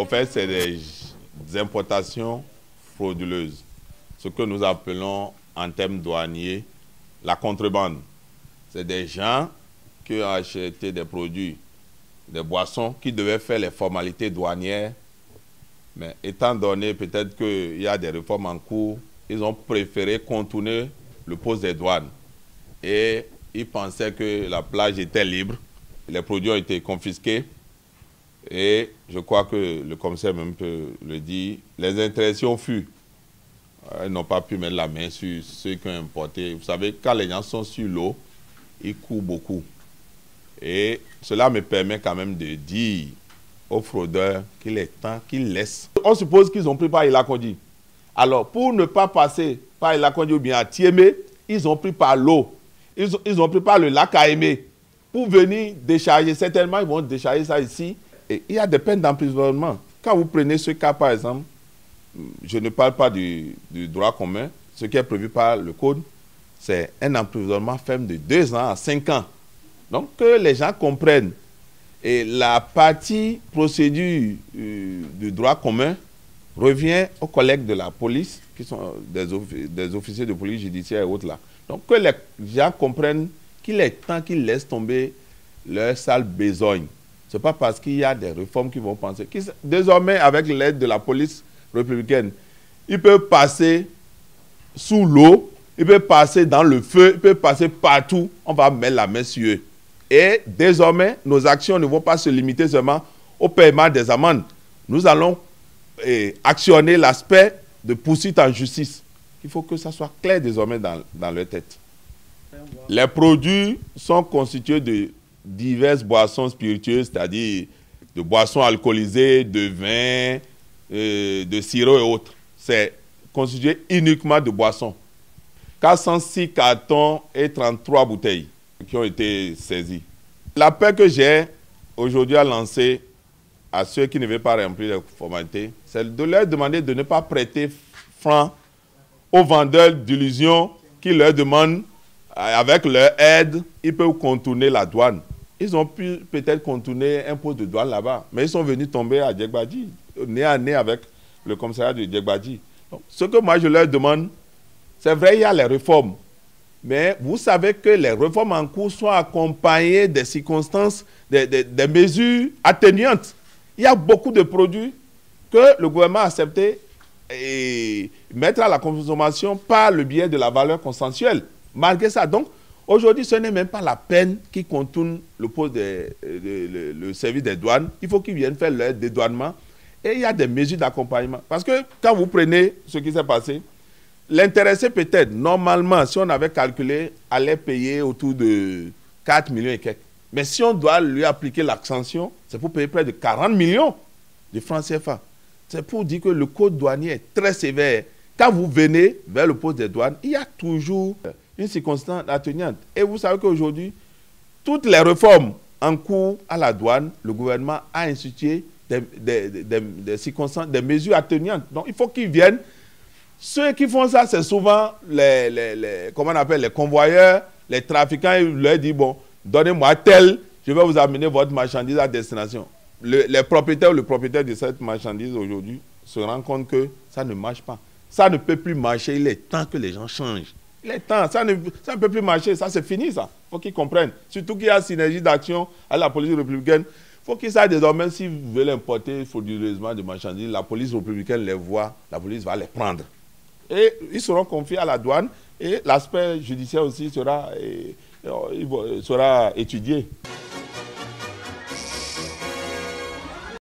Au fait, c'est des importations frauduleuses. Ce que nous appelons en termes douaniers la contrebande. C'est des gens qui ont acheté des produits, des boissons, qui devaient faire les formalités douanières. Mais étant donné peut-être qu'il y a des réformes en cours, ils ont préféré contourner le poste des douanes. Et ils pensaient que la plage était libre. Les produits ont été confisqués. Et je crois que le commissaire même peut le dire. Les interdictions furent. Ils n'ont pas pu mettre la main sur ceux qui ont importé. Vous savez, quand les gens sont sur l'eau, ils courent beaucoup. Et cela me permet quand même de dire aux fraudeurs qu'il est temps qu'ils laissent. On suppose qu'ils ont pris par Ilakondi. Alors, pour ne pas passer par Ilakondi ou bien à Tiémé, ils ont pris par l'eau. Ils ont pris par le lac Aimé. Pour venir décharger, certainement, ils vont décharger ça ici. Et il y a des peines d'emprisonnement. Quand vous prenez ce cas, par exemple, je ne parle pas du droit commun, ce qui est prévu par le code, c'est un emprisonnement ferme de 2 ans à 5 ans. Donc, que les gens comprennent. Et la partie procédure du droit commun revient aux collègues de la police, qui sont des officiers de police judiciaire et autres là. Donc, que les gens comprennent qu'il est temps qu'ils laissent tomber leur sale besogne. Ce n'est pas parce qu'il y a des réformes qu'ils vont penser. Désormais, avec l'aide de la police républicaine, ils peuvent passer sous l'eau, ils peuvent passer dans le feu, ils peuvent passer partout. On va mettre la main sur eux. Et désormais, nos actions ne vont pas se limiter seulement au paiement des amendes. Nous allons actionner l'aspect de poursuite en justice. Il faut que ça soit clair désormais dans leur tête. Les produits sont constitués de diverses boissons spiritueuses, c'est-à-dire de boissons alcoolisées, de vin, de sirop et autres. C'est constitué uniquement de boissons. 406 cartons et 33 bouteilles qui ont été saisies. L'appel que j'ai aujourd'hui à lancer à ceux qui ne veulent pas remplir les formalités, c'est de leur demander de ne pas prêter franc aux vendeurs d'illusions qui leur demandent, avec leur aide, ils peuvent contourner la douane. Ils ont pu peut-être contourner un poste de douane là-bas, mais ils sont venus tomber à Djegbadji, nez à nez avec le commissariat de Djegbadji. Donc, ce que moi je leur demande, c'est vrai, il y a les réformes, mais vous savez que les réformes en cours sont accompagnées des circonstances, des mesures atténuantes. Il y a beaucoup de produits que le gouvernement a accepté et mettre à la consommation par le biais de la valeur consensuelle. Malgré ça, donc, aujourd'hui, ce n'est même pas la peine qu'ils contournent le poste le service des douanes. Il faut qu'ils viennent faire leur dédouanement. Et il y a des mesures d'accompagnement. Parce que quand vous prenez ce qui s'est passé, l'intéressé peut-être, normalement, si on avait calculé, allait payer autour de 4 millions et quelques. Mais si on doit lui appliquer l'extension, c'est pour payer près de 40 millions de francs CFA. C'est pour dire que le code douanier est très sévère. Quand vous venez vers le poste des douanes, il y a toujours une circonstance atténuante. Et vous savez qu'aujourd'hui, toutes les réformes en cours à la douane, le gouvernement a institué des circonstances, des mesures atténuantes. Donc, il faut qu'ils viennent. Ceux qui font ça, c'est souvent comment on appelle, les convoyeurs, les trafiquants. Ils leur disent, bon, donnez-moi tel, je vais vous amener votre marchandise à destination. Les propriétaires ou le propriétaire de cette marchandise aujourd'hui se rend compte que ça ne marche pas. Ça ne peut plus marcher. Il est temps que les gens changent. Il est temps. Ça ne peut plus marcher. Ça, c'est fini, ça. Il faut qu'ils comprennent. Surtout qu'il y a synergie d'action à la police républicaine. Il faut qu'ils sachent désormais, s'ils veulent importer frauduleusement des marchandises, la police républicaine les voit, la police va les prendre. Et ils seront confiés à la douane et l'aspect judiciaire aussi sera étudié.